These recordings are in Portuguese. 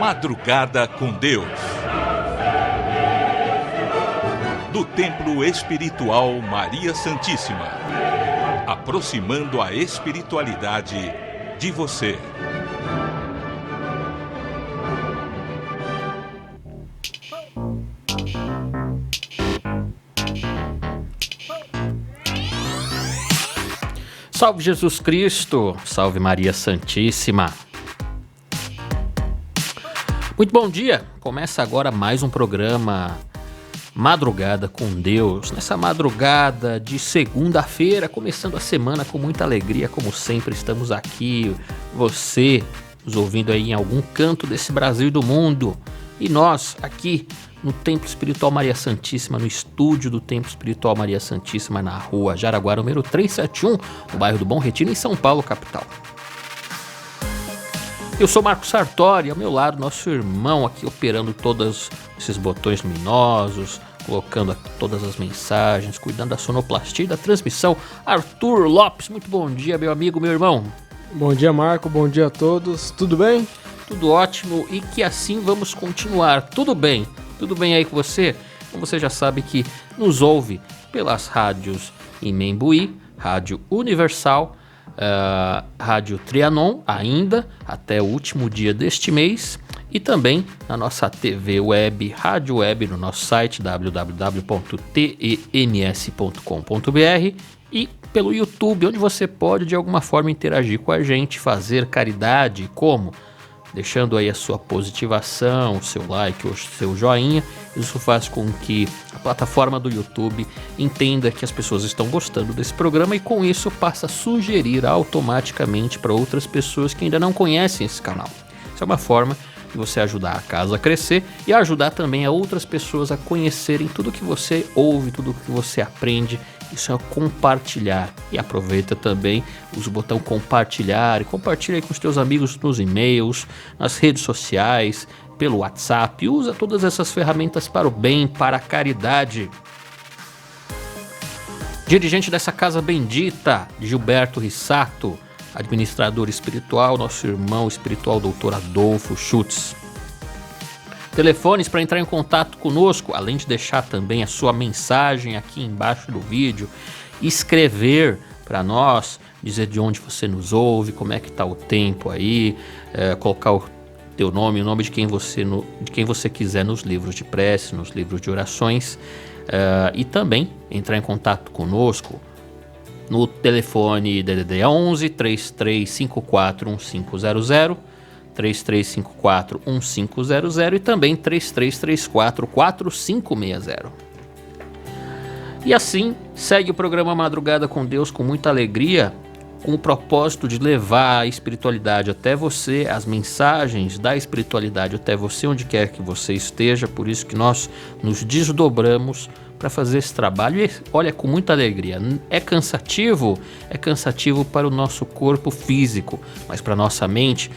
Madrugada com Deus. Do Templo Espiritual Maria Santíssima. Aproximando a espiritualidade de você. Salve Jesus Cristo, salve Maria Santíssima. Muito bom dia, começa agora mais um programa Madrugada com Deus. Nessa madrugada de segunda-feira, começando a semana com muita alegria, como sempre estamos aqui, você nos ouvindo aí em algum canto desse Brasil e do mundo, e nós aqui no Templo Espiritual Maria Santíssima, no estúdio do Templo Espiritual Maria Santíssima, na rua Jaraguá, número 371, no bairro do Bom Retiro, em São Paulo, capital. Eu sou Marco Sartori, ao meu lado, nosso irmão aqui operando todos esses botões luminosos, colocando todas as mensagens, cuidando da sonoplastia e da transmissão, Arthur Lopes. Muito bom dia, meu amigo, meu irmão. Bom dia, Marco, bom dia a todos, tudo bem? Tudo ótimo e que assim vamos continuar, tudo bem? Tudo bem aí com você? Como você já sabe que nos ouve pelas rádios em Membuí, Rádio Universal, Rádio Trianon, ainda até o último dia deste mês, e também na nossa TV web, rádio web, no nosso site www.tems.com.br e pelo YouTube, onde você pode de alguma forma interagir com a gente, fazer caridade, como? Deixando aí a sua positivação, o seu like ou o seu joinha. Isso faz com que a plataforma do YouTube entenda que as pessoas estão gostando desse programa e com isso passa a sugerir automaticamente para outras pessoas que ainda não conhecem esse canal. Isso é uma forma de você ajudar a casa a crescer e ajudar também a outras pessoas a conhecerem tudo que você ouve, tudo que você aprende. Isso é compartilhar. E aproveita também, usa o botão compartilhar e compartilha aí com os teus amigos nos e-mails, nas redes sociais, pelo WhatsApp. Usa todas essas ferramentas para o bem, para a caridade. Dirigente dessa casa bendita, Gilberto Rissato, administrador espiritual, nosso irmão espiritual, Dr. Adolfo Schutz. Telefones para entrar em contato conosco, além de deixar também a sua mensagem aqui embaixo do vídeo, escrever para nós, dizer de onde você nos ouve, como é que está o tempo aí, colocar o teu nome, o nome de quem você quiser nos livros de prece, nos livros de orações, e também entrar em contato conosco no telefone DDD 11 3354 1500, 3354-1500 e também 3334-4560. E assim, segue o programa Madrugada com Deus com muita alegria, com o propósito de levar a espiritualidade até você, as mensagens da espiritualidade até você, onde quer que você esteja. Por isso que nós nos desdobramos para fazer esse trabalho e olha, com muita alegria. É cansativo para o nosso corpo físico, mas para nossa mente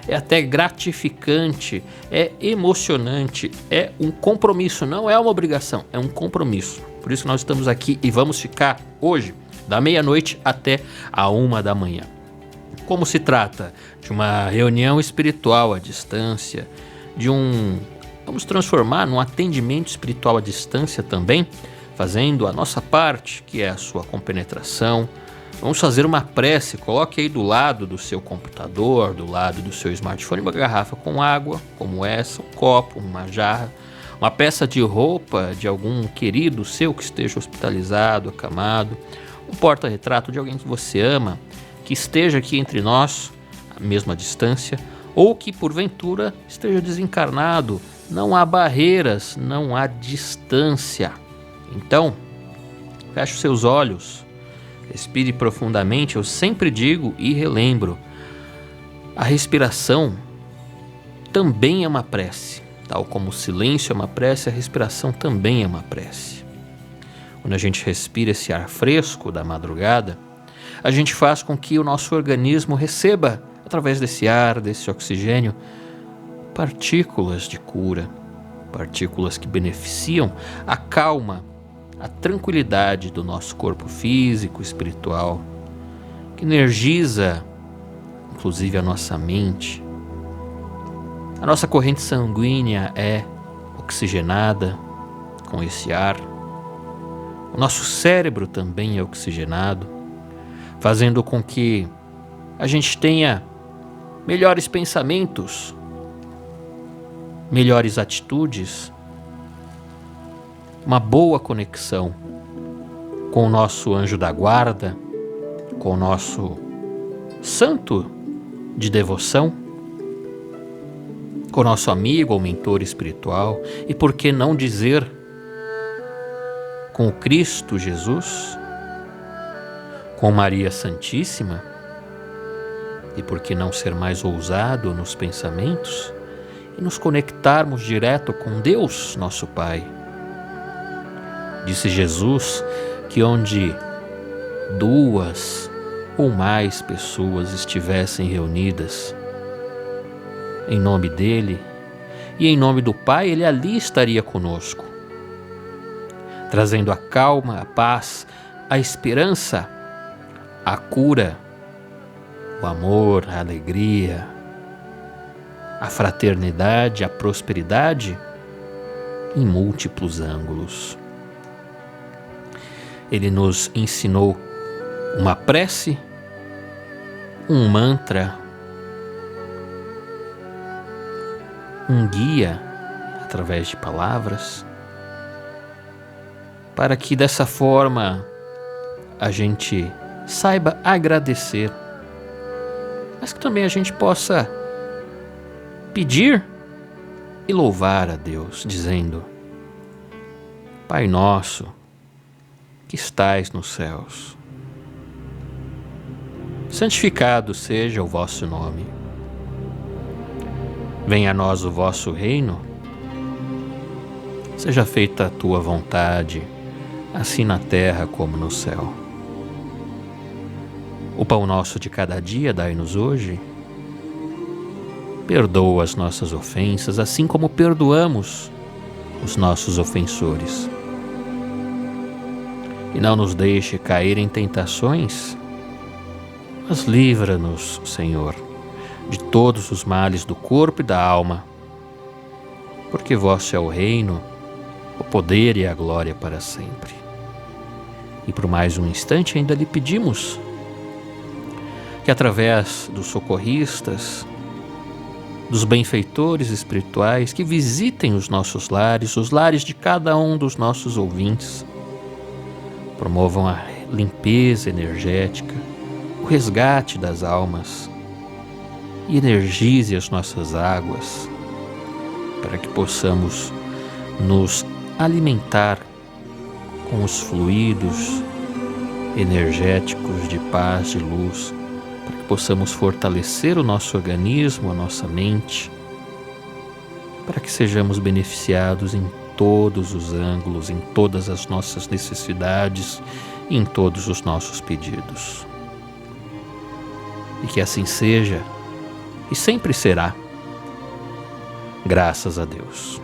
é até gratificante, é emocionante, é um compromisso, não é uma obrigação, é um compromisso. Por isso que nós estamos aqui e vamos ficar hoje da meia-noite até a 1 da manhã. Como se trata de uma reunião espiritual à distância, vamos transformar num atendimento espiritual à distância também, fazendo a nossa parte, que é a sua compenetração. Vamos fazer uma prece, coloque aí do lado do seu computador, do lado do seu smartphone, uma garrafa com água, como essa, um copo, uma jarra, uma peça de roupa de algum querido seu que esteja hospitalizado, acamado, um porta-retrato de alguém que você ama, que esteja aqui entre nós, à mesma distância, ou que porventura esteja desencarnado. Não há barreiras, não há distância. Então, feche os seus olhos, respire profundamente. Eu sempre digo e relembro, a respiração também é uma prece. Tal como o silêncio é uma prece, a respiração também é uma prece. Quando a gente respira esse ar fresco da madrugada, a gente faz com que o nosso organismo receba, através desse ar, desse oxigênio, partículas de cura, partículas que beneficiam a calma, a tranquilidade do nosso corpo físico, espiritual, que energiza inclusive a nossa mente, A nossa corrente sanguínea é oxigenada com esse ar. O nosso cérebro também é oxigenado, fazendo com que a gente tenha melhores pensamentos, melhores atitudes, uma boa conexão com o nosso anjo da guarda, com o nosso santo de devoção, com o nosso amigo ou mentor espiritual, e por que não dizer com o Cristo Jesus, com Maria Santíssima, e por que não ser mais ousado nos pensamentos e nos conectarmos direto com Deus, nosso Pai. Disse Jesus que onde 2 ou mais pessoas estivessem reunidas em nome dele e em nome do Pai, ele ali estaria conosco, trazendo a calma, a paz, a esperança, a cura, o amor, a alegria, a fraternidade, a prosperidade em múltiplos ângulos. Ele nos ensinou uma prece, um mantra, um guia através de palavras, para que dessa forma a gente saiba agradecer, mas que também a gente possa pedir e louvar a Deus, dizendo: Pai nosso, que estais nos céus, santificado seja o vosso nome. Venha a nós o vosso reino. Seja feita a tua vontade, assim na terra como no céu. O pão nosso de cada dia dai-nos hoje. Perdoa as nossas ofensas, assim como perdoamos os nossos ofensores. E não nos deixe cair em tentações, mas livra-nos, Senhor, de todos os males do corpo e da alma, porque vosso é o reino, o poder e a glória para sempre. E por mais um instante ainda lhe pedimos que através dos socorristas, dos benfeitores espirituais, que visitem os nossos lares, os lares de cada um dos nossos ouvintes, promovam a limpeza energética, o resgate das almas e energize as nossas águas para que possamos nos alimentar com os fluidos energéticos de paz, de luz, para que possamos fortalecer o nosso organismo, a nossa mente, para que sejamos beneficiados em todos os ângulos, em todas as nossas necessidades e em todos os nossos pedidos. E que assim seja, e sempre será, graças a Deus.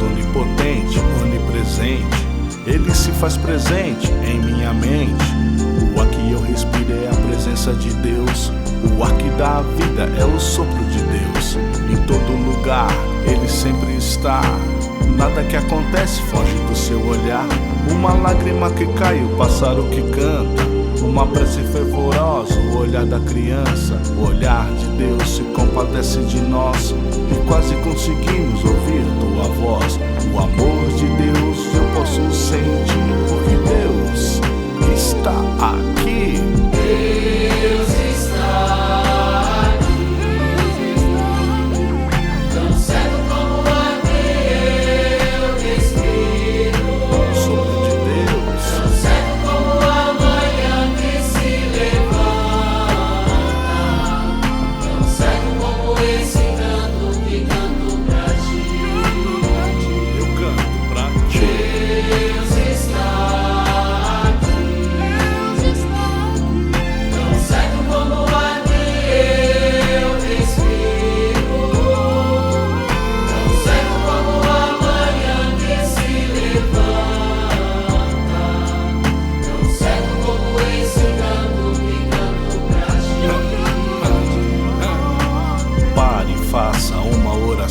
Onipotente, onipresente, Ele se faz presente em minha mente. O ar que eu respiro é a presença de Deus. O ar que dá a vida é o sopro de Deus. Em todo lugar Ele sempre está. Nada que acontece foge do seu olhar. Uma lágrima que cai, o pássaro que canta, uma prece fervorosa, o olhar da criança. O olhar de Deus se compadece de nós e quase conseguimos ouvir tua voz. O amor de Deus eu posso sentir, porque Deus está aqui. Deus está aqui, tão certo como o ar que eu respiro. O sopro de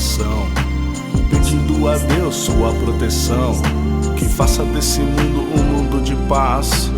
oração, pedindo a Deus sua proteção, que faça desse mundo um mundo de paz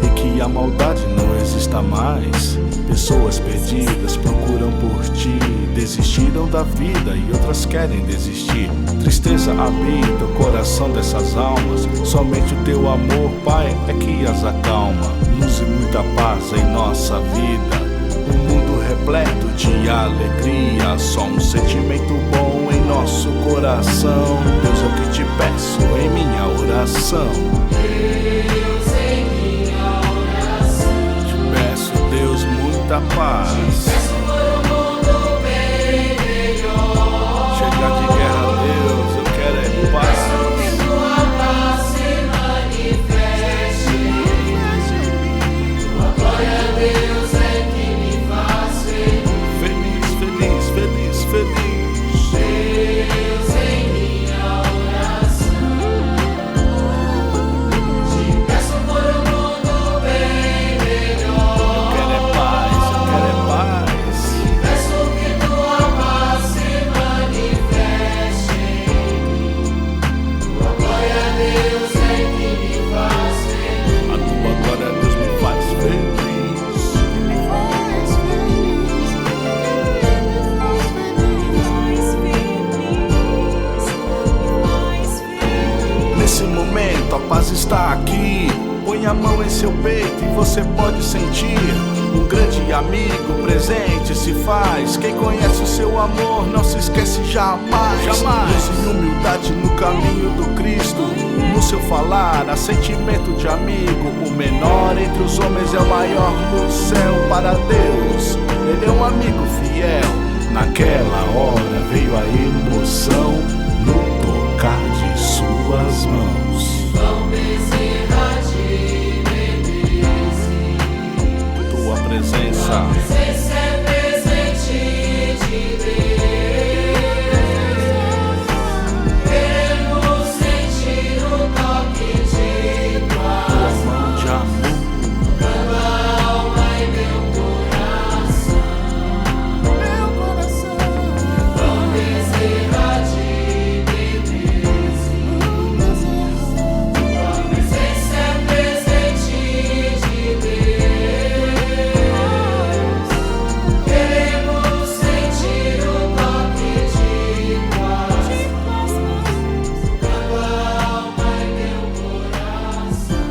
e que a maldade não exista mais. Pessoas perdidas procuram por ti, desistiram da vida e outras querem desistir. Tristeza habita o coração dessas almas, somente o teu amor, Pai, é que as acalma. Luz e muita paz em nossa vida, um mundo repleto de alegria, só um sentimento bom em nosso coração. Deus, é o que te peço em minha oração. Deus, em minha oração, Te peço, Deus, muita paz. peço por um mundo bem melhor. Chega de guerra, Deus, eu quero é paz. Peço que tua paz se manifeste. Tua glória, Deus, é que me faz feliz. Feliz, feliz, feliz, feliz. Deus, em minha oração, te peço por um mundo bem melhor. Eu quero é paz, eu quero é paz. Peço que tua paz se manifeste. Tua glória, Deus, é que me faz feliz. A tua glória, Deus, me faz feliz. Nesse momento a paz está aqui. Põe a mão em seu peito e você pode sentir. Um grande amigo presente se faz. Quem conhece o seu amor não se esquece jamais. Jamais. Em humildade no caminho do Cristo, no seu falar há sentimento de amigo. O menor entre os homens é o maior no céu. Para Deus, ele é um amigo fiel. Naquela hora veio a emoção no tocar de suas mãos. Vão bezerra de Menezes, Tua presença, presença é presente de Deus. Queremos sentir o toque de tua tuas mão de amor. Cada alma e meu coração. Vão bezerra de Menezes, tua presença é presente de Deus. Queremos sentir o toque de tuas mãos. Cada alma e meu coração.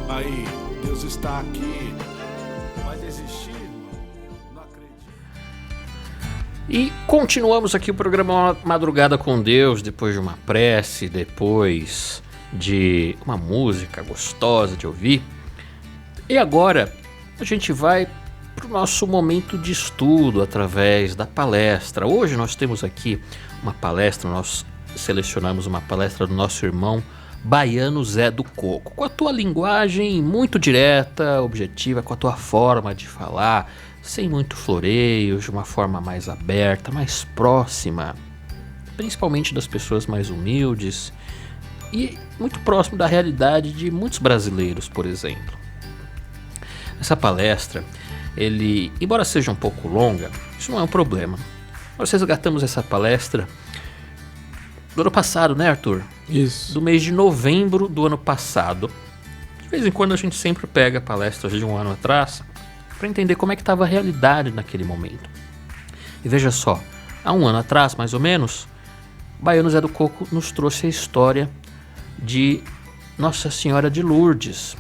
Aí, Deus está aqui. Vai desistir, irmão? Não acredito. E continuamos aqui o programa Madrugada com Deus, depois de uma prece, depois de uma música gostosa de ouvir. E agora a gente vai para o nosso momento de estudo através da palestra. Hoje nós temos aqui uma palestra, nós selecionamos uma palestra do nosso irmão Baiano Zé do Coco, com a tua linguagem muito direta, objetiva, com a tua forma de falar, sem muito floreios, de uma forma mais aberta, mais próxima, principalmente das pessoas mais humildes e muito próximo da realidade de muitos brasileiros, por exemplo. Essa palestra, embora seja um pouco longa, isso não é um problema. Nós resgatamos essa palestra do ano passado, né, Arthur? Isso. Do mês de novembro do ano passado. De vez em quando a gente sempre pega palestras de um ano atrás para entender como é que estava a realidade naquele momento. E veja só, há um ano atrás, mais ou menos, Baiano Zé do Coco nos trouxe a história de Nossa Senhora de Lourdes.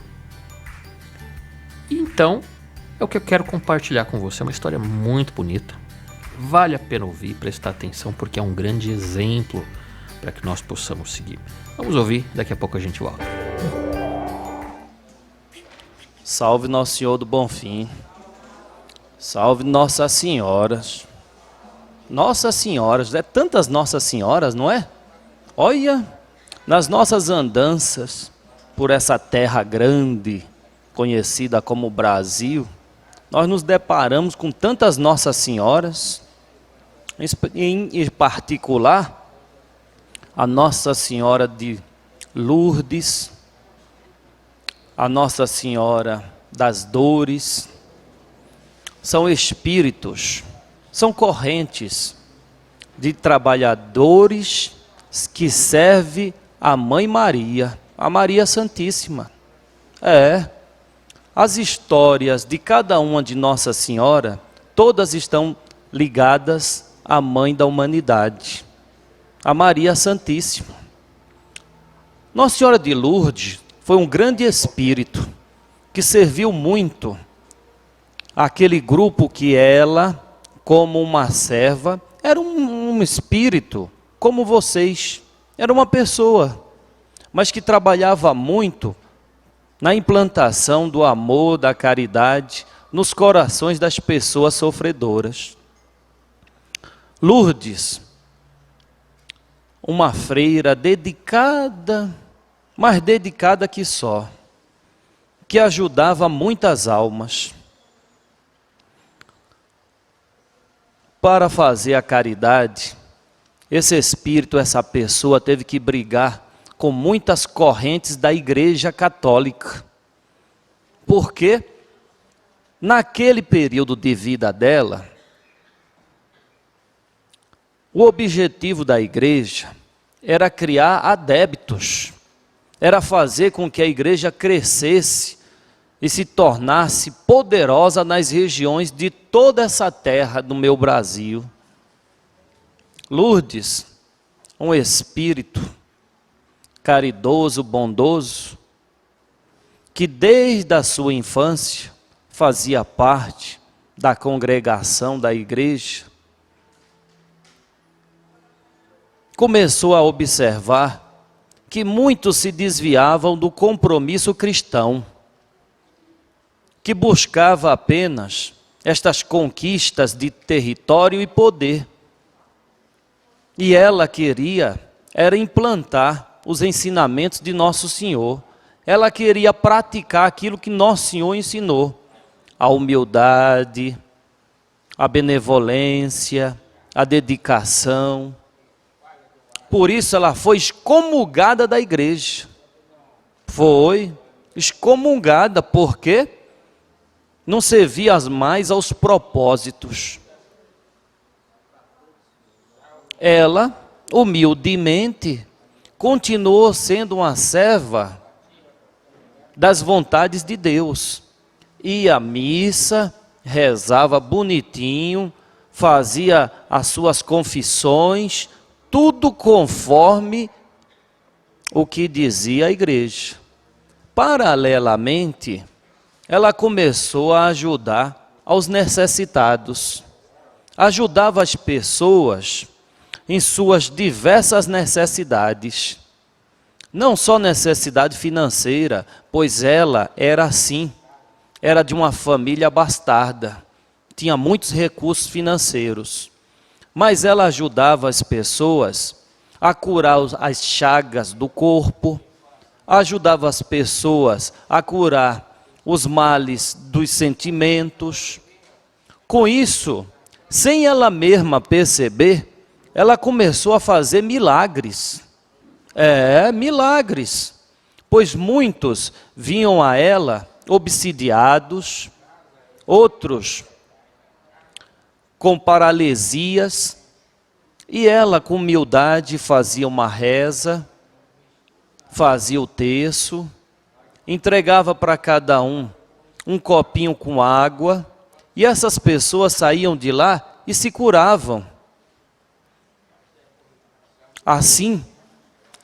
E então, é o que eu quero compartilhar com você, é uma história muito bonita. Vale a pena ouvir, prestar atenção, porque é um grande exemplo para que nós possamos seguir. Vamos ouvir, daqui a pouco a gente volta. Salve Nosso Senhor do Bonfim. Salve Nossas Senhoras. Nossas Senhoras, é tantas Nossas Senhoras, não é? Olha, nas nossas andanças por essa terra grande, conhecida como Brasil, nós nos deparamos com tantas Nossas Senhoras, em particular, a Nossa Senhora de Lourdes, a Nossa Senhora das Dores. São espíritos, São correntes de trabalhadores que servem a Mãe Maria, a Maria Santíssima. As histórias de cada uma de Nossa Senhora, todas estão ligadas à Mãe da Humanidade, a Maria Santíssima. Nossa Senhora de Lourdes foi um grande espírito que serviu muito aquele grupo que ela, como uma serva, era um espírito como vocês, era uma pessoa, mas que trabalhava muito na implantação do amor, da caridade, nos corações das pessoas sofredoras. Lourdes, uma freira dedicada, mais dedicada que só, que ajudava muitas almas. Para fazer a caridade, esse espírito, essa pessoa teve que brigar com muitas correntes da Igreja Católica. Porque naquele período de vida dela, o objetivo da igreja era criar adeptos, era fazer com que a igreja crescesse e se tornasse poderosa nas regiões de toda essa terra do meu Brasil. Lourdes, um espírito caridoso, bondoso, que desde a sua infância fazia parte da congregação da igreja, começou a observar que muitos se desviavam do compromisso cristão, que buscava apenas estas conquistas de território e poder. E ela queria era implantar os ensinamentos de Nosso Senhor. Ela queria praticar aquilo que Nosso Senhor ensinou: a humildade, a benevolência, a dedicação. Por isso ela foi excomungada da igreja. Foi excomungada porque não servia mais aos propósitos. Ela, humildemente, continuou sendo uma serva das vontades de Deus. Ia à missa, rezava bonitinho, fazia as suas confissões, tudo conforme o que dizia a igreja. Paralelamente, ela começou a ajudar aos necessitados. Ajudava as pessoas em suas diversas necessidades. Não só necessidade financeira, pois ela era assim. Era de uma família bastarda. Tinha muitos recursos financeiros. Mas ela ajudava as pessoas a curar as chagas do corpo, ajudava as pessoas a curar os males dos sentimentos. Com isso, sem ela mesma perceber, ela começou a fazer milagres. Milagres. Pois muitos vinham a ela obsidiados, outros com paralisias, e ela com humildade fazia uma reza, fazia o terço, entregava para cada um copinho com água, e essas pessoas saíam de lá e se curavam. Assim,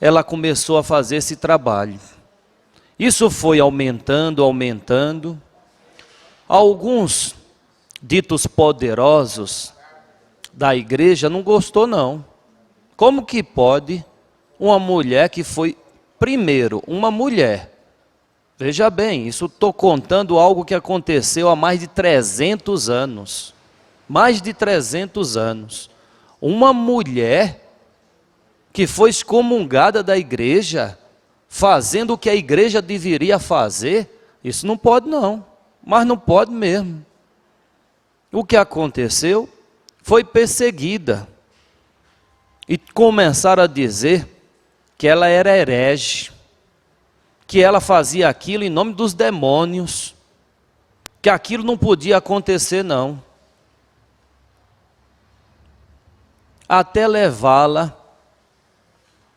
ela começou a fazer esse trabalho. Isso foi aumentando. Alguns ditos poderosos da igreja não gostou não. Como que pode uma mulher que foi, primeiro, uma mulher? Veja bem, isso estou contando algo que aconteceu há mais de 300 anos. Mais de 300 anos. Uma mulher que foi excomungada da igreja, fazendo o que a igreja deveria fazer, isso não pode não, mas não pode mesmo. O que aconteceu? Foi perseguida. E começaram a dizer que ela era herege, que ela fazia aquilo em nome dos demônios, que aquilo não podia acontecer não. até levá-la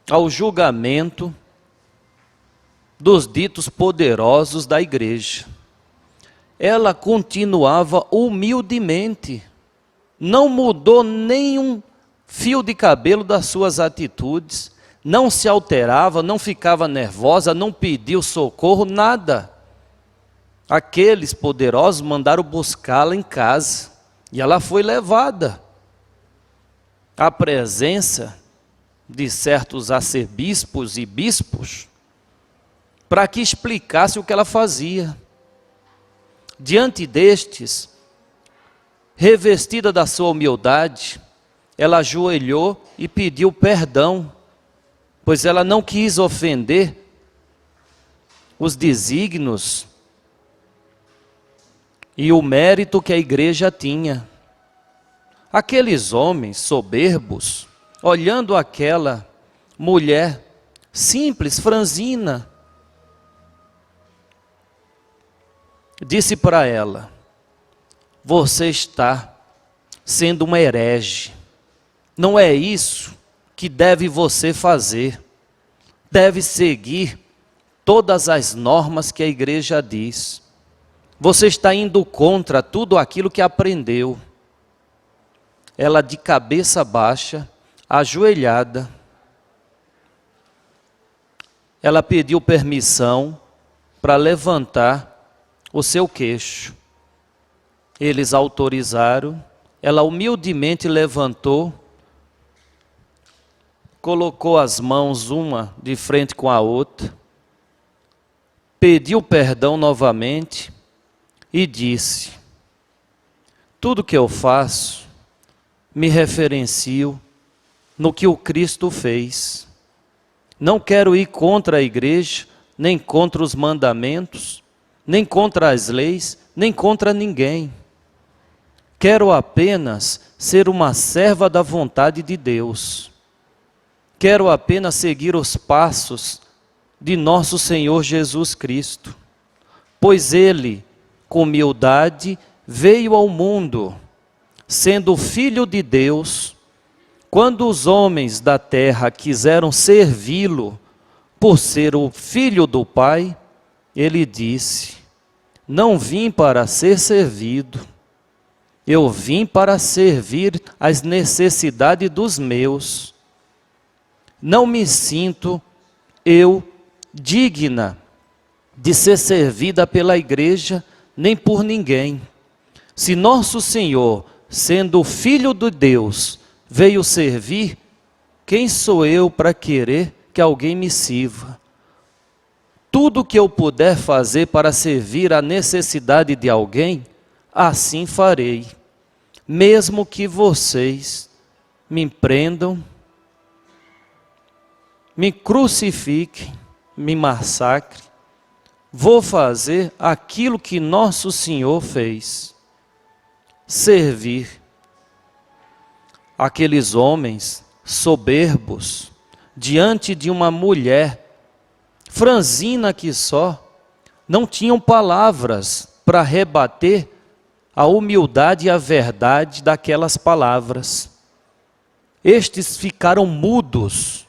ao julgamento dos ditos poderosos da igreja. Ela continuava humildemente, não mudou nenhum fio de cabelo das suas atitudes, não se alterava, não ficava nervosa, não pediu socorro, nada. Aqueles poderosos mandaram buscá-la em casa e ela foi levada à presença de certos arcebispos e bispos para que explicasse o que ela fazia. Diante destes, revestida da sua humildade, ela ajoelhou e pediu perdão, pois ela não quis ofender os desígnios e o mérito que a igreja tinha. Aqueles homens soberbos, olhando aquela mulher simples, franzina, disse para ela: você está sendo uma herege, não é isso que deve você fazer, deve seguir todas as normas que a igreja diz, você está indo contra tudo aquilo que aprendeu. Ela, de cabeça baixa, ajoelhada, ela pediu permissão para levantar o seu queixo. Eles autorizaram, ela humildemente levantou, colocou as mãos uma de frente com a outra, pediu perdão novamente e disse: tudo que eu faço, me referencio no que o Cristo fez. Não quero ir contra a igreja, nem contra os mandamentos, nem contra as leis, nem contra ninguém. Quero apenas ser uma serva da vontade de Deus. Quero apenas seguir os passos de nosso Senhor Jesus Cristo, pois Ele, com humildade, veio ao mundo, sendo Filho de Deus. Quando os homens da terra quiseram servi-lo, por ser o Filho do Pai, Ele disse: não vim para ser servido, eu vim para servir as necessidades dos meus. Não me sinto eu digna de ser servida pela igreja, nem por ninguém. Se nosso Senhor, sendo o Filho de Deus, veio servir, quem sou eu para querer que alguém me sirva? Tudo que eu puder fazer para servir a necessidade de alguém, assim farei. Mesmo que vocês me prendam, me crucifiquem, me massacrem, vou fazer aquilo que nosso Senhor fez: servir. Aqueles homens soberbos, diante de uma mulher franzina que só, não tinham palavras para rebater a humildade e a verdade daquelas palavras. Estes ficaram mudos,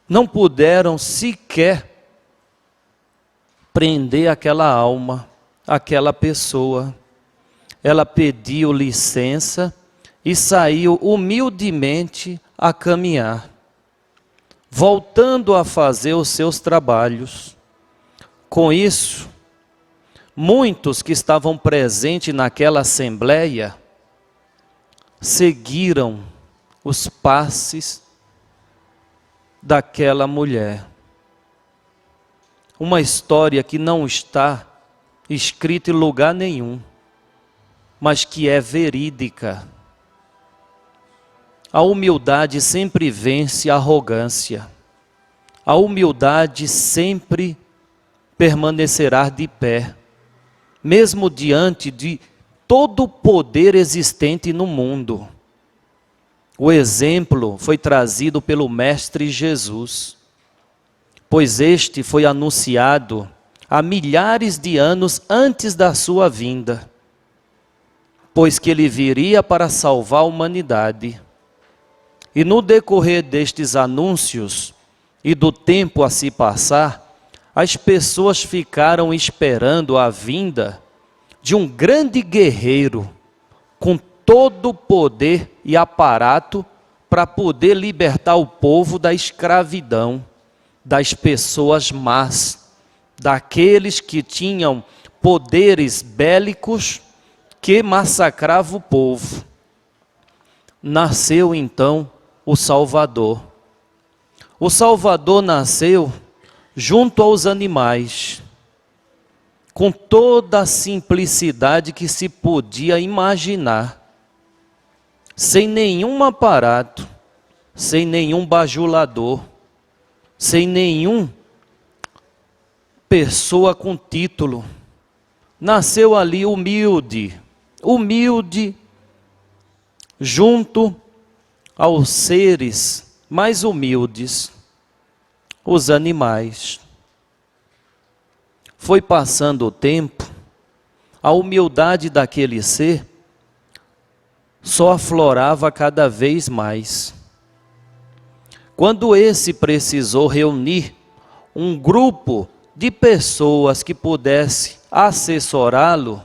não puderam sequer prender aquela alma, aquela pessoa. Ela pediu licença e saiu humildemente a caminhar, voltando a fazer os seus trabalhos. Com isso, muitos que estavam presentes naquela assembleia seguiram os passes daquela mulher. Uma história que não está escrita em lugar nenhum, mas que é verídica. A humildade sempre vence a arrogância. A humildade sempre permanecerá de pé, mesmo diante de todo o poder existente no mundo. O exemplo foi trazido pelo Mestre Jesus, pois este foi anunciado há milhares de anos antes da sua vinda. pois que ele viria para salvar a humanidade. E no decorrer destes anúncios e do tempo a se passar, as pessoas ficaram esperando a vinda de um grande guerreiro com todo o poder e aparato para poder libertar o povo da escravidão, das pessoas más, daqueles que tinham poderes bélicos que massacravam o povo. Nasceu então o Salvador. O Salvador nasceu junto aos animais, com toda a simplicidade que se podia imaginar, sem nenhum aparato, sem nenhum bajulador, sem nenhum pessoa com título. Nasceu ali humilde, junto aos seres mais humildes, os animais. Foi passando o tempo, a humildade daquele ser só aflorava cada vez mais. Quando esse precisou reunir um grupo de pessoas que pudesse assessorá-lo,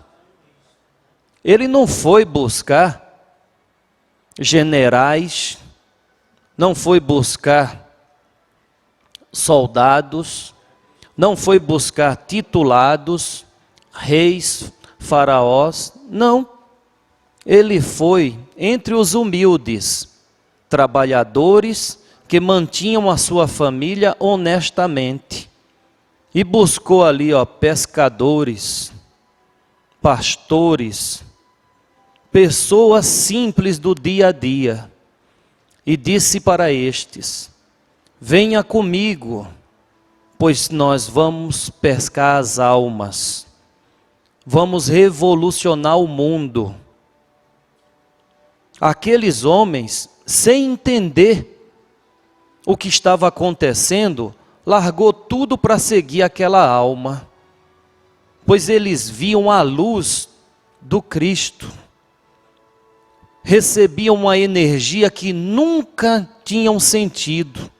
ele não foi buscar generais, não foi buscar soldados, não foi buscar titulados, reis, faraós, não. Ele foi entre os humildes, trabalhadores que mantinham a sua família honestamente. E buscou ali, pescadores, pastores, pessoas simples do dia a dia. E disse para estes: venha comigo, pois nós vamos pescar as almas. Vamos revolucionar o mundo. Aqueles homens, sem entender o que estava acontecendo, largou tudo para seguir aquela alma, pois eles viam a luz do Cristo, recebiam uma energia que nunca tinham sentido,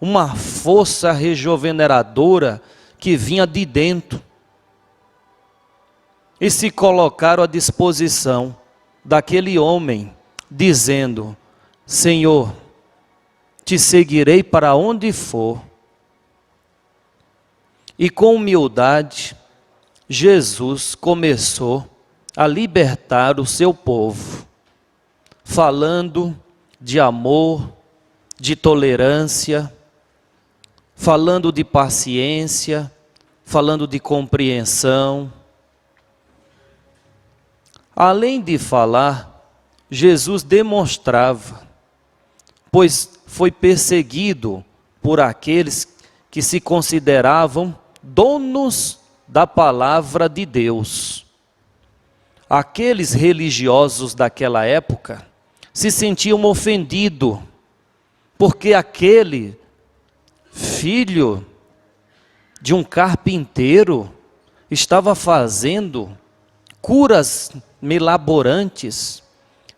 uma força rejuvenescedora que vinha de dentro, e se colocaram à disposição daquele homem, dizendo: Senhor, te seguirei para onde for. E com humildade, Jesus começou a libertar o seu povo, falando de amor, de tolerância, falando de paciência, falando de compreensão. Além de falar, Jesus demonstrava, pois foi perseguido por aqueles que se consideravam donos da palavra de Deus. Aqueles religiosos daquela época se sentiam ofendidos, porque aquele filho de um carpinteiro estava fazendo curas milaborantes,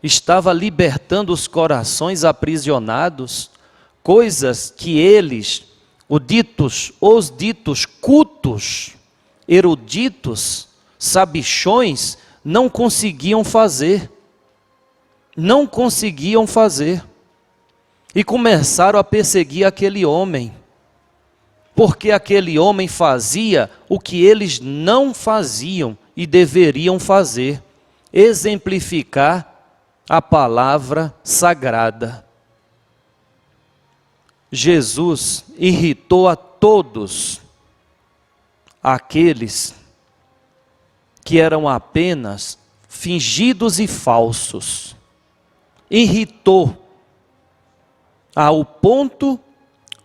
estava libertando os corações aprisionados, coisas que eles, os ditos cultos, eruditos, sabichões, não conseguiam fazer. Não conseguiam fazer. E começaram a perseguir aquele homem, porque aquele homem fazia o que eles não faziam e deveriam fazer: exemplificar a palavra sagrada. Jesus irritou a todos aqueles que eram apenas fingidos e falsos. Irritou ao ponto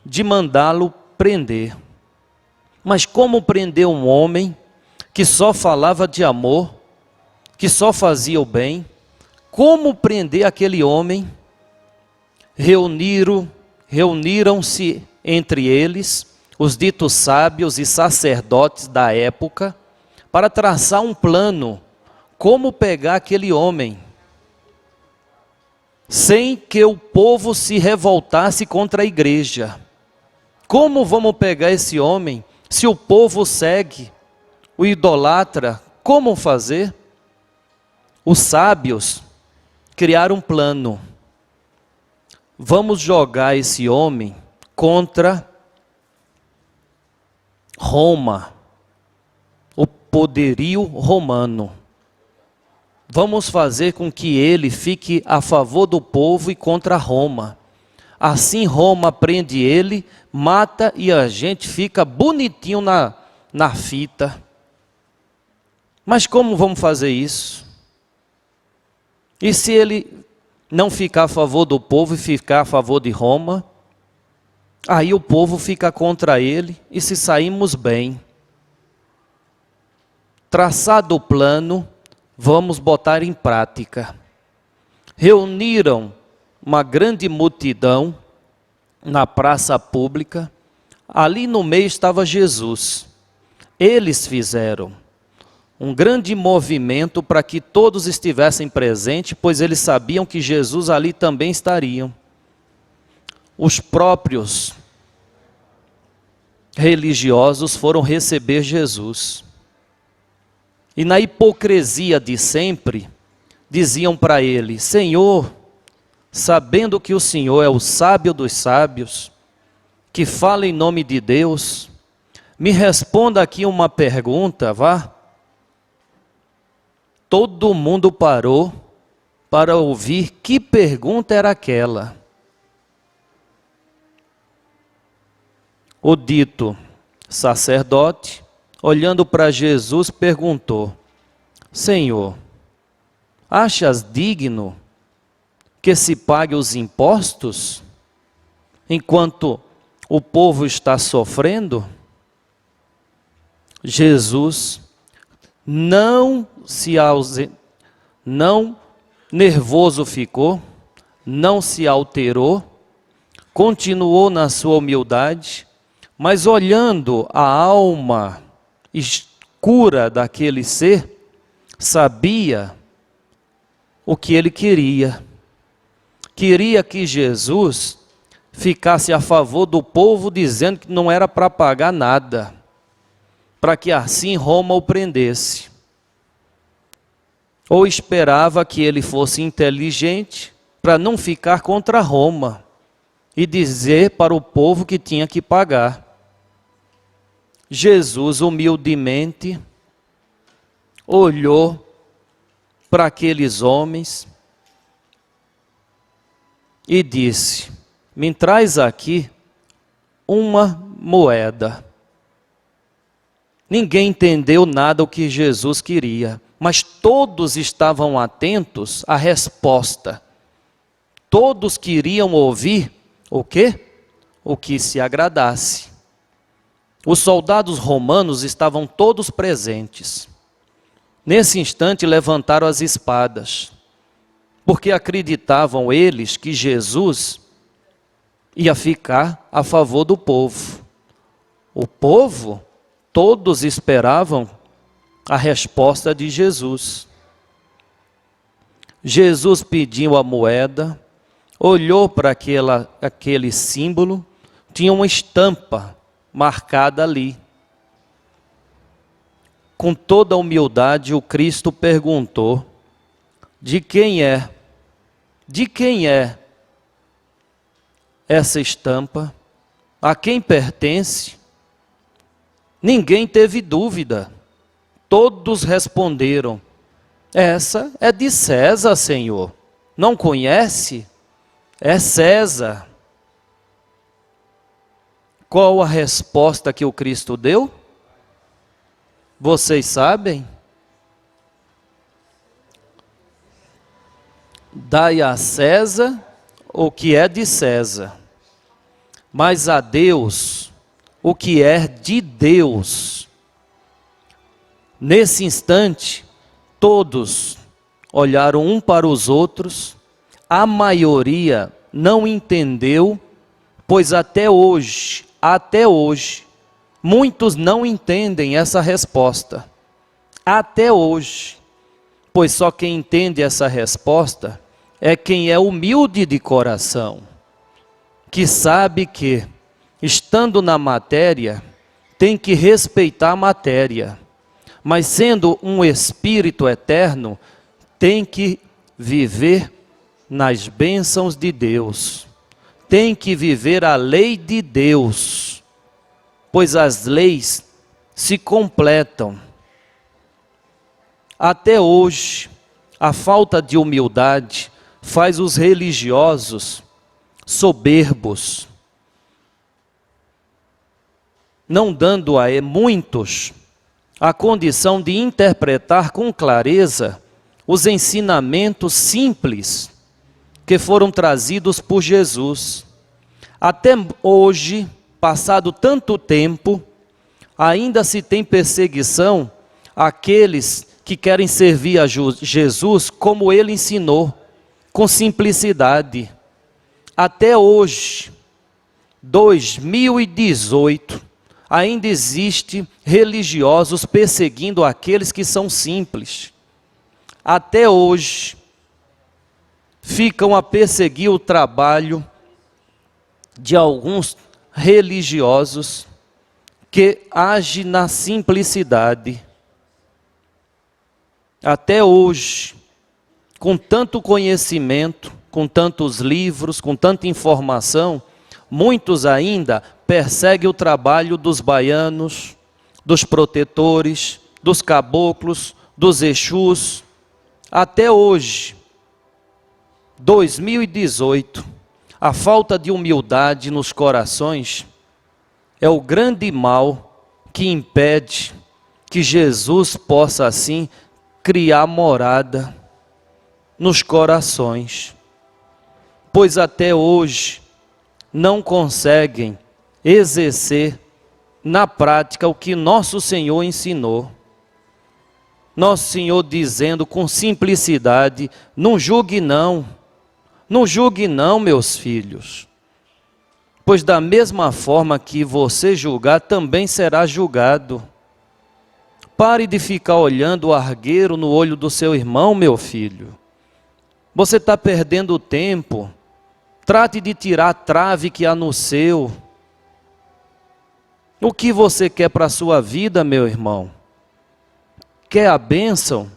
de mandá-lo prender. Mas como prender um homem que só falava de amor, que só fazia o bem? Como prender aquele homem? Reuniram-se entre eles os ditos sábios e sacerdotes da época para traçar um plano como pegar aquele homem sem que o povo se revoltasse contra a igreja. Como vamos pegar esse homem se o povo segue, o idolatra? Como fazer? Os sábios criaram um plano. Vamos jogar esse homem contra Roma, o poderio romano. Vamos fazer com que ele fique a favor do povo e contra Roma. Assim Roma prende ele, mata e a gente fica bonitinho na fita. Mas como vamos fazer isso? E se ele não ficar a favor do povo e ficar a favor de Roma? Aí o povo fica contra ele e se saímos bem. Traçado o plano, vamos botar em prática. Reuniram uma grande multidão na praça pública. Ali no meio estava Jesus. Eles fizeram um grande movimento para que todos estivessem presentes, pois eles sabiam que Jesus ali também estaria. Os próprios religiosos foram receber Jesus. E na hipocrisia de sempre, diziam para ele: Senhor, sabendo que o Senhor é o sábio dos sábios, que fala em nome de Deus, me responda aqui uma pergunta, vá. Todo mundo parou para ouvir que pergunta era aquela. O dito sacerdote, olhando para Jesus, perguntou: Senhor, achas digno que se pague os impostos enquanto o povo está sofrendo? Jesus não nervoso ficou, não se alterou, continuou na sua humildade, mas olhando a alma escura daquele ser, sabia o que ele queria. Queria que Jesus ficasse a favor do povo, dizendo que não era para pagar nada, para que assim Roma o prendesse. Ou esperava que ele fosse inteligente para não ficar contra Roma e dizer para o povo que tinha que pagar. Jesus humildemente olhou para aqueles homens e disse: me traz aqui uma moeda. Ninguém entendeu nada o que Jesus queria, mas todos estavam atentos à resposta. Todos queriam ouvir o quê? O que se agradasse. Os soldados romanos estavam todos presentes. Nesse instante levantaram as espadas, porque acreditavam eles que Jesus ia ficar a favor do povo. O povo, todos esperavam a resposta de Jesus. Jesus pediu a moeda, olhou para aquele símbolo, tinha uma estampa marcada ali. Com toda a humildade, o Cristo perguntou: de quem é? De quem é essa estampa? A quem pertence? Ninguém teve dúvida. Todos responderam: essa é de César, Senhor. Não conhece? É César. Qual a resposta que o Cristo deu? Vocês sabem? Dai a César o que é de César, mas a Deus o que é de Deus. Nesse instante, todos olharam um para os outros. A maioria não entendeu, pois até hoje, muitos não entendem essa resposta. Até hoje. pois só quem entende essa resposta é quem é humilde de coração, que sabe que, estando na matéria, tem que respeitar a matéria, mas sendo um espírito eterno, tem que viver nas bênçãos de Deus, tem que viver a lei de Deus, pois as leis se completam. Até hoje, a falta de humildade faz os religiosos soberbos, não dando a muitos a condição de interpretar com clareza os ensinamentos simples que foram trazidos por Jesus. Até hoje, passado tanto tempo, ainda se tem perseguição àqueles que querem servir a Jesus como ele ensinou, com simplicidade. Até hoje, 2018, ainda existe religiosos perseguindo aqueles que são simples. Até hoje, ficam a perseguir o trabalho de alguns religiosos que agem na simplicidade. Até hoje, com tanto conhecimento, com tantos livros, com tanta informação, muitos ainda perseguem o trabalho dos baianos, dos protetores, dos caboclos, dos exus. Até hoje, 2018, a falta de humildade nos corações é o grande mal que impede que Jesus possa assim criar morada nos corações, pois até hoje não conseguem exercer na prática o que nosso Senhor ensinou. Nosso Senhor dizendo com simplicidade: não julgue não, não julgue não, meus filhos, pois da mesma forma que você julgar, também será julgado. Pare de ficar olhando o argueiro no olho do seu irmão, meu filho. Você está perdendo tempo. Trate de tirar a trave que há no seu. O que você quer para a sua vida, meu irmão? Quer a bênção?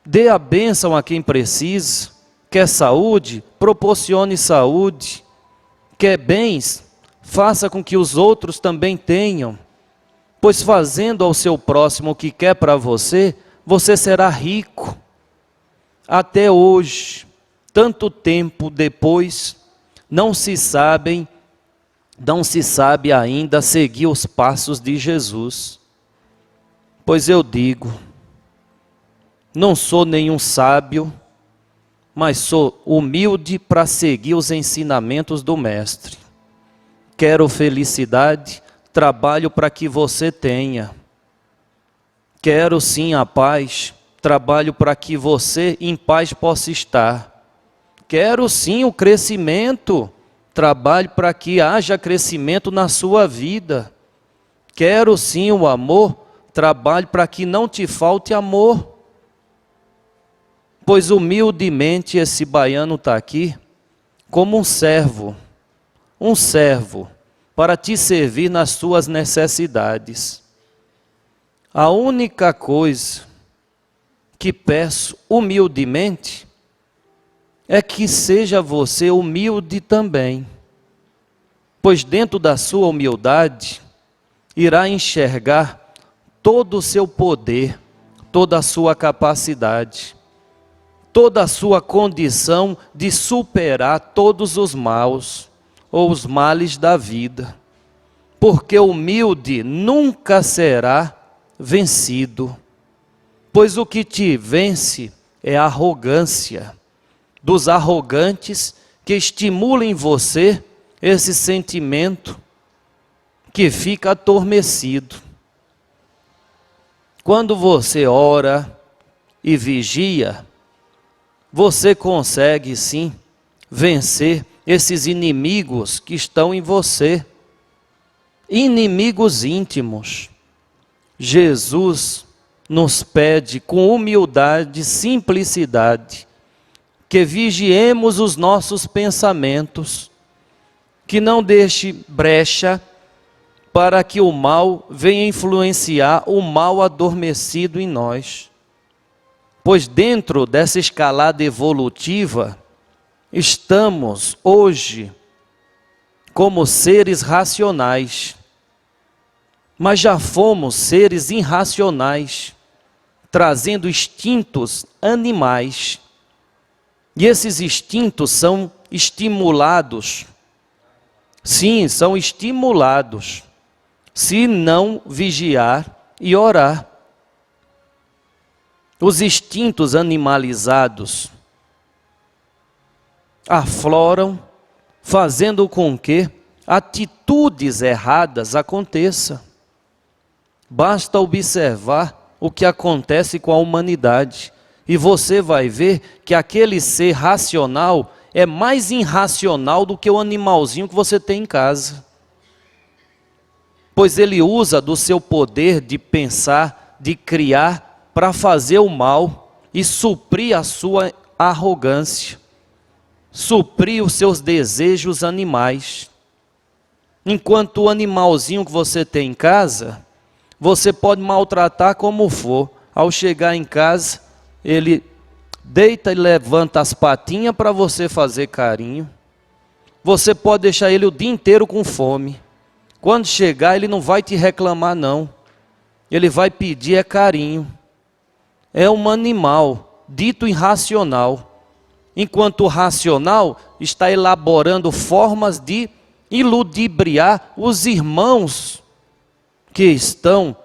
Dê a bênção a quem precisa. Quer saúde? Proporcione saúde. Quer bens? Faça com que os outros também tenham. Pois fazendo ao seu próximo o que quer para você, você será rico. Até hoje, tanto tempo depois, não se sabe ainda seguir os passos de Jesus. Pois eu digo, não sou nenhum sábio, mas sou humilde para seguir os ensinamentos do Mestre. Quero felicidade, trabalho para que você tenha. Quero sim a paz, trabalho para que você em paz possa estar. Quero sim o crescimento, trabalho para que haja crescimento na sua vida. Quero sim o amor, trabalho para que não te falte amor. Pois humildemente esse baiano está aqui como um servo para te servir nas suas necessidades. A única coisa que peço humildemente é que seja você humilde também, pois dentro da sua humildade irá enxergar todo o seu poder, toda a sua capacidade, toda a sua condição de superar todos os maus ou os males da vida, porque o humilde nunca será vencido, pois o que te vence é a arrogância dos arrogantes que estimulam em você esse sentimento que fica adormecido. Quando você ora e vigia, você consegue sim vencer esses inimigos que estão em você, inimigos íntimos. Jesus nos pede com humildade e simplicidade que vigiemos os nossos pensamentos, que não deixe brecha para que o mal venha influenciar o mal adormecido em nós. Pois dentro dessa escalada evolutiva, estamos hoje como seres racionais, mas já fomos seres irracionais, trazendo instintos animais. E esses instintos são estimulados, sim, são estimulados, se não vigiar e orar. Os instintos animalizados afloram, fazendo com que atitudes erradas aconteçam. Basta observar o que acontece com a humanidade e você vai ver que aquele ser racional é mais irracional do que o animalzinho que você tem em casa. Pois ele usa do seu poder de pensar, de criar, para fazer o mal e suprir a sua arrogância, suprir os seus desejos animais. Enquanto o animalzinho que você tem em casa, você pode maltratar como for. Ao chegar em casa, ele deita e levanta as patinhas para você fazer carinho. Você pode deixar ele o dia inteiro com fome. Quando chegar, ele não vai te reclamar não. Ele vai pedir carinho. É um animal, dito irracional. Enquanto o racional está elaborando formas de iludibriar os irmãos que estão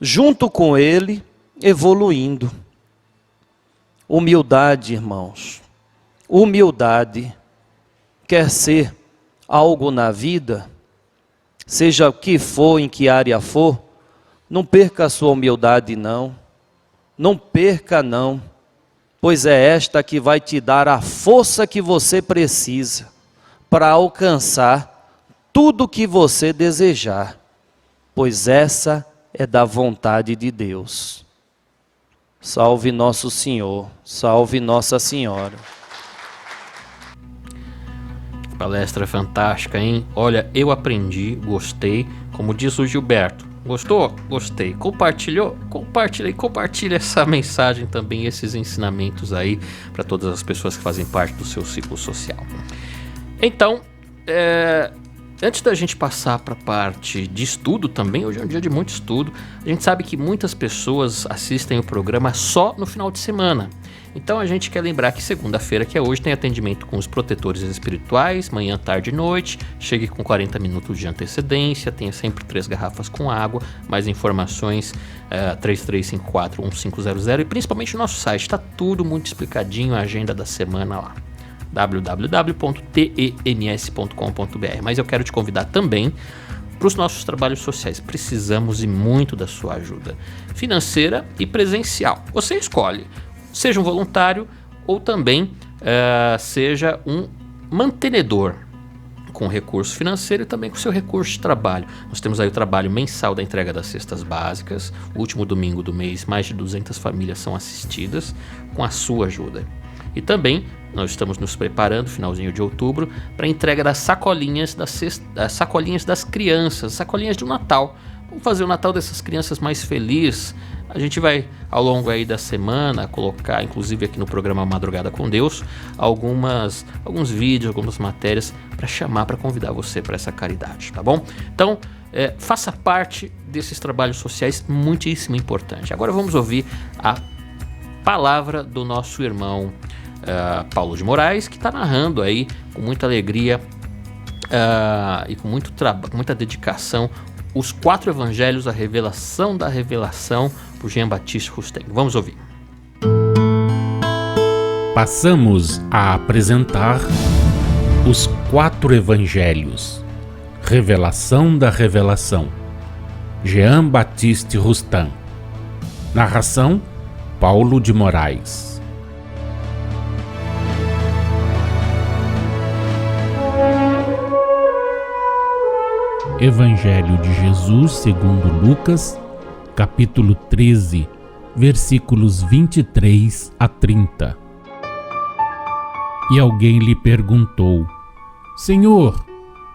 junto com ele, evoluindo. Humildade, irmãos. Humildade quer ser algo na vida, seja o que for, em que área for, não perca a sua humildade não. Não perca não. Pois é esta que vai te dar a força que você precisa para alcançar tudo o que você desejar, pois essa é da vontade de Deus. Salve nosso Senhor, salve Nossa Senhora. Palestra fantástica, hein? Olha, eu aprendi, gostei, como diz o Gilberto. Gostou? Gostei. Compartilhou? Compartilha essa mensagem também, esses ensinamentos aí para todas as pessoas que fazem parte do seu ciclo social. Então, antes da gente passar para a parte de estudo também, hoje é um dia de muito estudo, a gente sabe que muitas pessoas assistem o programa só no final de semana. Então a gente quer lembrar que segunda-feira, que é hoje, tem atendimento com os protetores espirituais, manhã, tarde e noite. Chegue com 40 minutos de antecedência, tenha sempre 3 garrafas com água. Mais informações, 3354-1500 e principalmente no nosso site, está tudo muito explicadinho, a agenda da semana lá. www.tems.com.br. Mas eu quero te convidar também para os nossos trabalhos sociais. Precisamos e muito da sua ajuda financeira e presencial. Você escolhe, seja um voluntário ou também seja um mantenedor com recurso financeiro e também com seu recurso de trabalho. Nós temos aí o trabalho mensal da entrega das cestas básicas. O último domingo do mês, mais de 200 famílias são assistidas com a sua ajuda. E também nós estamos nos preparando, finalzinho de outubro, para a entrega das sacolinhas sacolinhas das crianças, sacolinhas do Natal. Vamos fazer o Natal dessas crianças mais feliz. A gente vai, ao longo aí da semana, colocar, inclusive aqui no programa Madrugada com Deus, alguns vídeos, algumas matérias para chamar, para convidar você para essa caridade, tá bom? Então, faça parte desses trabalhos sociais, muitíssimo importante. Agora vamos ouvir a palavra do nosso irmão Paulo de Moraes, que está narrando aí com muita alegria e com muita dedicação os 4 evangelhos, a revelação da revelação, por Jean-Baptiste Rustin. Vamos ouvir. Passamos a apresentar os 4 evangelhos, revelação da revelação, Jean-Baptiste Rustin. Narração, Paulo de Moraes. Evangelho de Jesus segundo Lucas, capítulo 13, versículos 23 a 30. E alguém lhe perguntou: Senhor,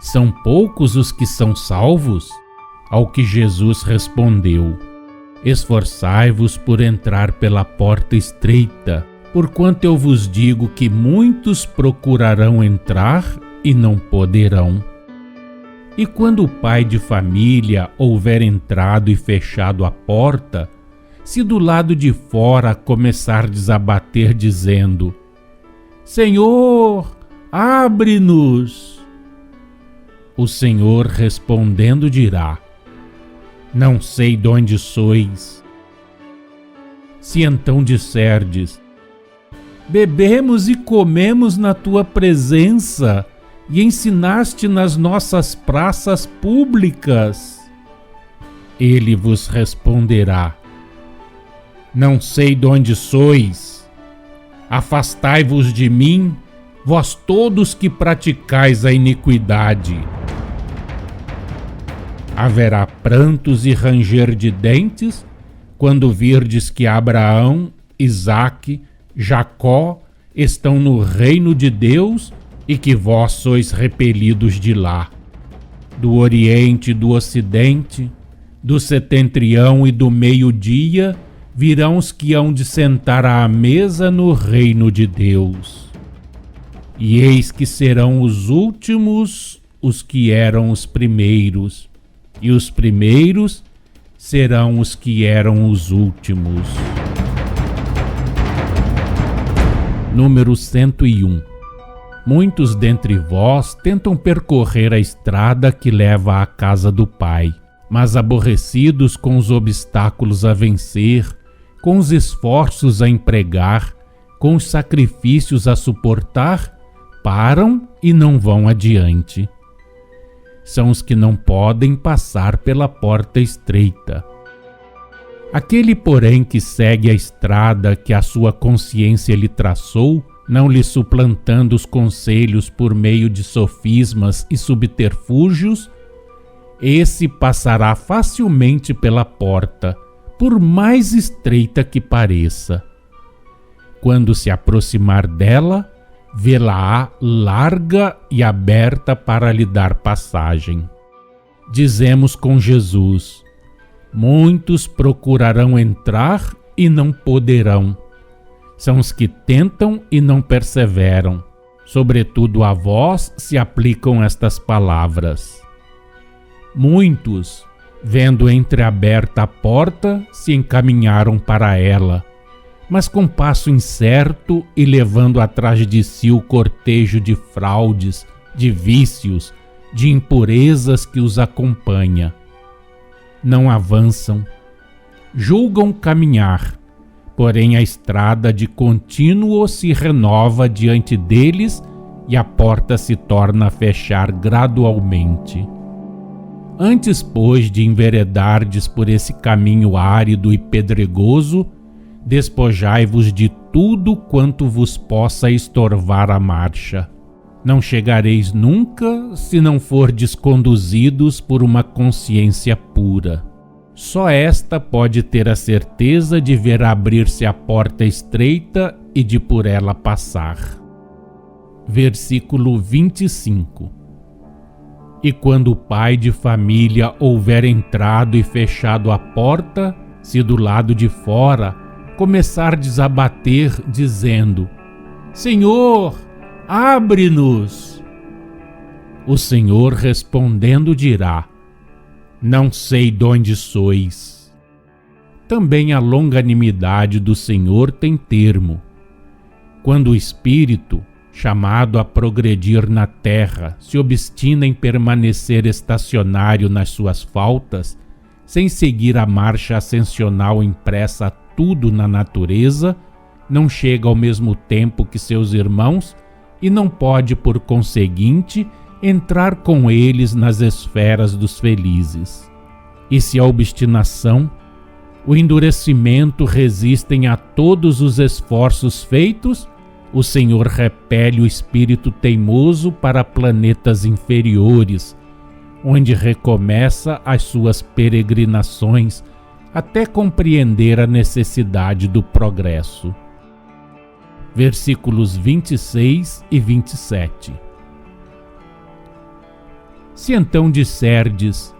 são poucos os que são salvos? Ao que Jesus respondeu: Esforçai-vos por entrar pela porta estreita, porquanto eu vos digo que muitos procurarão entrar e não poderão. E quando o pai de família houver entrado e fechado a porta, se do lado de fora começardes a bater dizendo: Senhor, abre-nos, o Senhor respondendo dirá: Não sei de onde sois. Se então disserdes: Bebemos e comemos na tua presença, e ensinaste nas nossas praças públicas, ele vos responderá: Não sei de onde sois. Afastai-vos de mim, vós todos que praticais a iniquidade. Haverá prantos e ranger de dentes, quando virdes que Abraão, Isaque, Jacó estão no reino de Deus e que vós sois repelidos de lá. Do Oriente e do Ocidente, do Setentrião e do meio-dia, virão os que hão de sentar à mesa no reino de Deus. E eis que serão os últimos os que eram os primeiros, e os primeiros serão os que eram os últimos. Número 101. Muitos dentre vós tentam percorrer a estrada que leva à casa do Pai, mas aborrecidos com os obstáculos a vencer, com os esforços a empregar, com os sacrifícios a suportar, param e não vão adiante. São os que não podem passar pela porta estreita. Aquele, porém, que segue a estrada que a sua consciência lhe traçou, não lhe suplantando os conselhos por meio de sofismas e subterfúgios, esse passará facilmente pela porta, por mais estreita que pareça. Quando se aproximar dela, vê-la-á larga e aberta para lhe dar passagem. Dizemos com Jesus: muitos procurarão entrar e não poderão. São os que tentam e não perseveram. Sobretudo a vós se aplicam estas palavras. Muitos, vendo entreaberta a porta, se encaminharam para ela, mas com passo incerto e levando atrás de si o cortejo de fraudes, de vícios, de impurezas que os acompanha. Não avançam, julgam caminhar, porém a estrada de contínuo se renova diante deles e a porta se torna a fechar gradualmente. Antes, pois, de enveredardes por esse caminho árido e pedregoso, despojai-vos de tudo quanto vos possa estorvar a marcha. Não chegareis nunca se não fordes conduzidos por uma consciência pura. Só esta pode ter a certeza de ver abrir-se a porta estreita e de por ela passar. Versículo 25. E quando o pai de família houver entrado e fechado a porta, se do lado de fora começardes a bater, dizendo: Senhor, abre-nos, o Senhor respondendo dirá: Não sei de onde sois. Também a longanimidade do Senhor tem termo. Quando o Espírito, chamado a progredir na terra, se obstina em permanecer estacionário nas suas faltas, sem seguir a marcha ascensional impressa a tudo na natureza, não chega ao mesmo tempo que seus irmãos e não pode, por conseguinte, entrar com eles nas esferas dos felizes. E se a obstinação, o endurecimento resistem a todos os esforços feitos, o Senhor repele o espírito teimoso para planetas inferiores, onde recomeça as suas peregrinações, até compreender a necessidade do progresso. Versículos 26 e 27. Se então disserdes: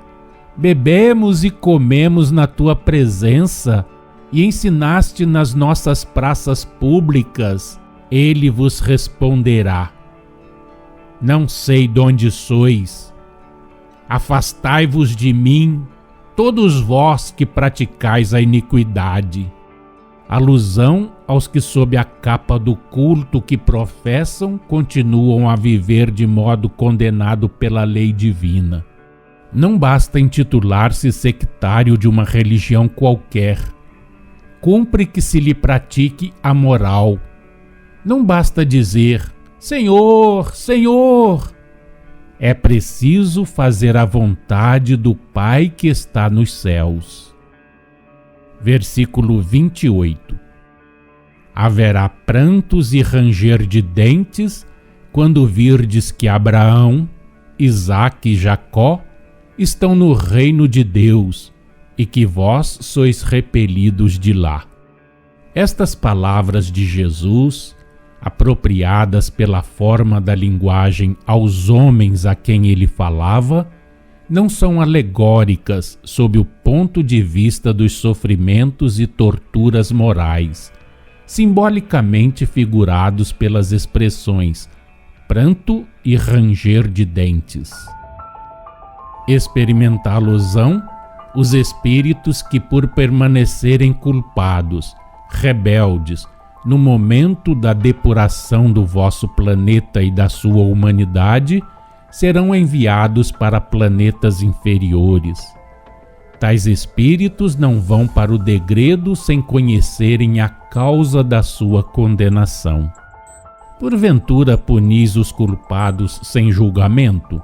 bebemos e comemos na tua presença, e ensinaste nas nossas praças públicas, ele vos responderá: não sei de onde sois. Afastai-vos de mim, todos vós que praticais a iniquidade. Alusão aos que sob a capa do culto que professam continuam a viver de modo condenado pela lei divina. Não basta intitular-se sectário de uma religião qualquer. Cumpre que se lhe pratique a moral. Não basta dizer: Senhor, Senhor. É preciso fazer a vontade do Pai que está nos céus. Versículo 28. Haverá prantos e ranger de dentes quando virdes que Abraão, Isaque e Jacó estão no reino de Deus e que vós sois repelidos de lá. Estas palavras de Jesus, apropriadas pela forma da linguagem aos homens a quem ele falava, não são alegóricas sob o ponto de vista dos sofrimentos e torturas morais, simbolicamente figurados pelas expressões pranto e ranger de dentes. Experimentá-los-ão os espíritos que, por permanecerem culpados, rebeldes, no momento da depuração do vosso planeta e da sua humanidade, serão enviados para planetas inferiores. Tais espíritos não vão para o degredo sem conhecerem a causa da sua condenação. Porventura punis os culpados sem julgamento?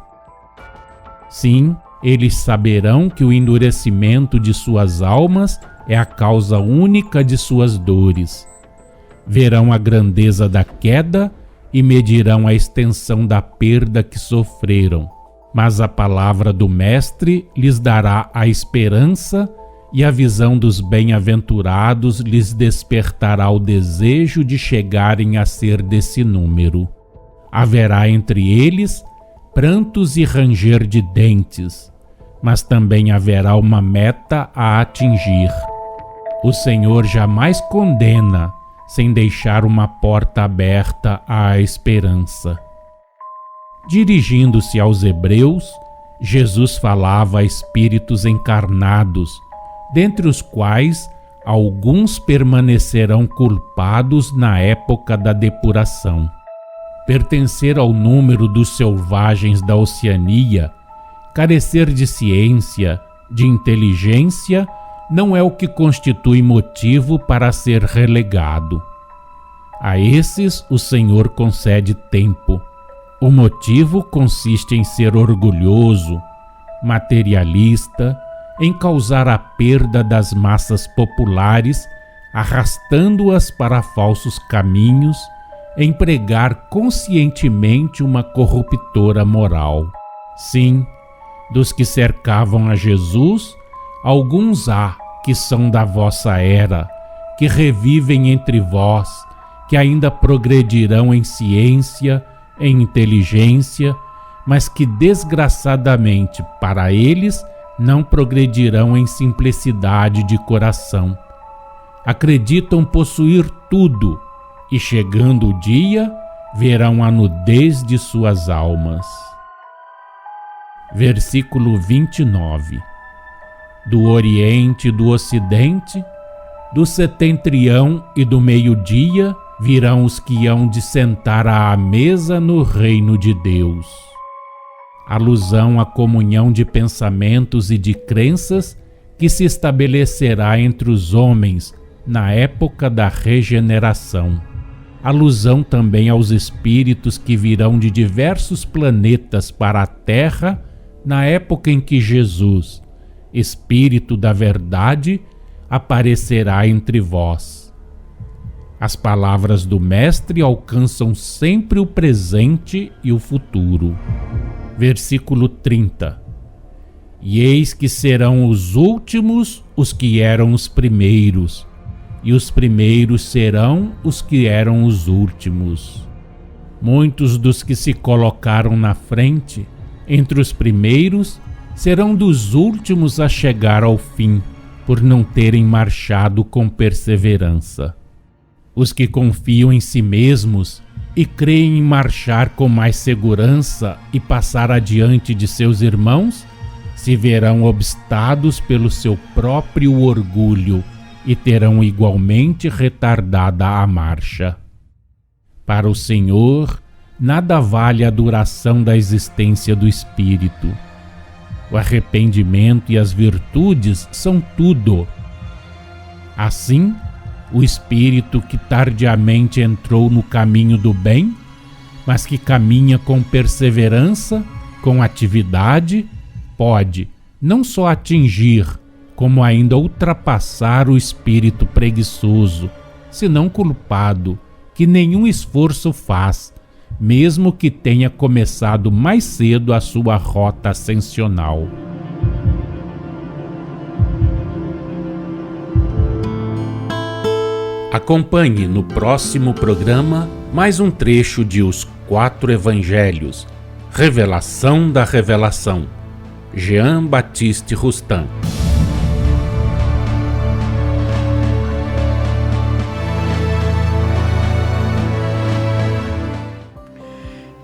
Sim, eles saberão que o endurecimento de suas almas é a causa única de suas dores. Verão a grandeza da queda e medirão a extensão da perda que sofreram. Mas a palavra do Mestre lhes dará a esperança e a visão dos bem-aventurados lhes despertará o desejo de chegarem a ser desse número. Haverá entre eles prantos e ranger de dentes, mas também haverá uma meta a atingir. O Senhor jamais condena sem deixar uma porta aberta à esperança. Dirigindo-se aos hebreus, Jesus falava a espíritos encarnados, dentre os quais alguns permanecerão culpados na época da depuração. Pertencer ao número dos selvagens da Oceania, carecer de ciência, de inteligência, não é o que constitui motivo para ser relegado. A esses o Senhor concede tempo. O motivo consiste em ser orgulhoso, materialista, em causar a perda das massas populares, arrastando-as para falsos caminhos, em pregar conscientemente uma corruptora moral. Sim, dos que cercavam a Jesus, alguns há que são da vossa era, que revivem entre vós, que ainda progredirão em ciência, em inteligência, mas que desgraçadamente para eles não progredirão em simplicidade de coração. Acreditam possuir tudo e, chegando o dia, verão a nudez de suas almas. Versículo 29. Do Oriente e do Ocidente, do Setentrião e do meio-dia, virão os que hão de sentar à mesa no reino de Deus. Alusão à comunhão de pensamentos e de crenças que se estabelecerá entre os homens na época da regeneração. Alusão também aos espíritos que virão de diversos planetas para a Terra na época em que Jesus, Espírito da Verdade, aparecerá entre vós. As palavras do Mestre alcançam sempre o presente e o futuro. Versículo 30. E eis que serão os últimos os que eram os primeiros, e os primeiros serão os que eram os últimos. Muitos dos que se colocaram na frente, entre os primeiros, serão dos últimos a chegar ao fim, por não terem marchado com perseverança. Os que confiam em si mesmos e creem em marchar com mais segurança e passar adiante de seus irmãos, se verão obstados pelo seu próprio orgulho e terão igualmente retardada a marcha. Para o Senhor, nada vale a duração da existência do Espírito. O arrependimento e as virtudes são tudo. Assim, o Espírito que tardiamente entrou no caminho do bem, mas que caminha com perseverança, com atividade, pode não só atingir, como ainda ultrapassar o espírito preguiçoso, senão culpado, que nenhum esforço faz, mesmo que tenha começado mais cedo a sua rota ascensional. Acompanhe no próximo programa mais um trecho de Os 4 Evangelhos, Revelação da Revelação, Jean Baptiste Rustin.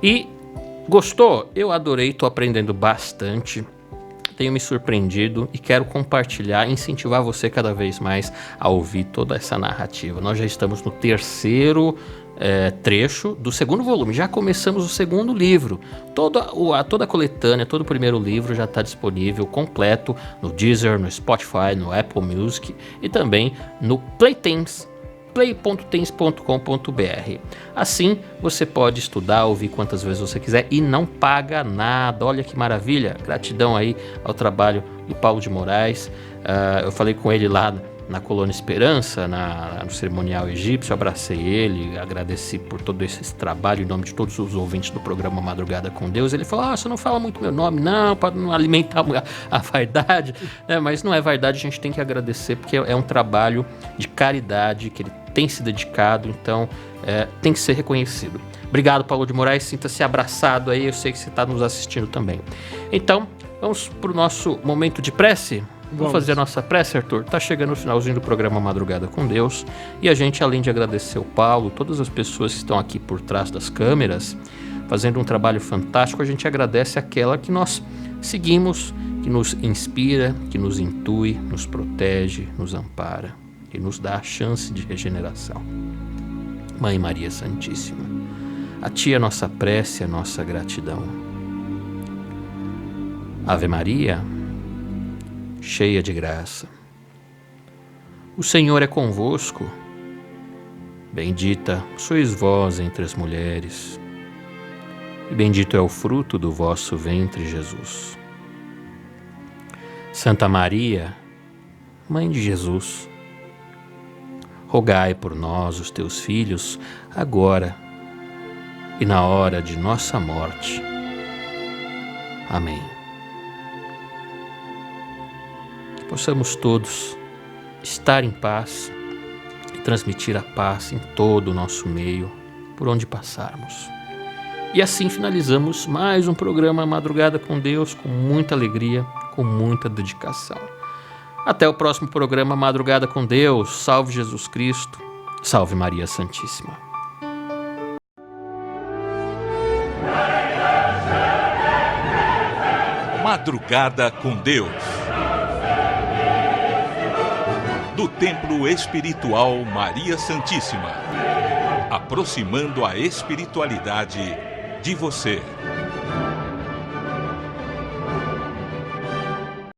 E gostou? Eu adorei, estou aprendendo bastante, tenho me surpreendido e quero compartilhar, incentivar você cada vez mais a ouvir toda essa narrativa. Nós já estamos no terceiro trecho do segundo volume, já começamos o segundo livro. Toda a coletânea, todo o primeiro livro já está disponível completo no Deezer, no Spotify, no Apple Music e também no Playtens. play.tens.com.br. Assim, você pode estudar, ouvir quantas vezes você quiser e não paga nada. Olha que maravilha! Gratidão aí ao trabalho do Paulo de Moraes. Eu falei com ele lá na Colônia Esperança, no cerimonial egípcio, abracei ele, agradeci por todo esse trabalho em nome de todos os ouvintes do programa Madrugada com Deus. Ele falou, você não fala muito meu nome, não, para não alimentar a vaidade, né? Mas não é vaidade, a gente tem que agradecer, porque é um trabalho de caridade que ele tem se dedicado, então tem que ser reconhecido. Obrigado, Paulo de Moraes, sinta-se abraçado aí, eu sei que você está nos assistindo também. Então, vamos para o nosso momento de prece? Vamos fazer a nossa prece, Arthur? Tá chegando o finalzinho do programa Madrugada com Deus e a gente, além de agradecer o Paulo, todas as pessoas que estão aqui por trás das câmeras, fazendo um trabalho fantástico, a gente agradece aquela que nós seguimos, que nos inspira, que nos intui, nos protege, nos ampara e nos dá a chance de regeneração. Mãe Maria Santíssima, a Ti a nossa prece, a nossa gratidão. Ave Maria, cheia de graça, o Senhor é convosco, bendita sois vós entre as mulheres, e bendito é o fruto do vosso ventre, Jesus. Santa Maria, Mãe de Jesus, rogai por nós, os teus filhos, agora e na hora de nossa morte. Amém. Possamos todos estar em paz e transmitir a paz em todo o nosso meio, por onde passarmos. E assim finalizamos mais um programa Madrugada com Deus, com muita alegria, com muita dedicação. Até o próximo programa Madrugada com Deus. Salve Jesus Cristo, salve Maria Santíssima. Madrugada com Deus. Do Templo Espiritual Maria Santíssima, aproximando a espiritualidade de você.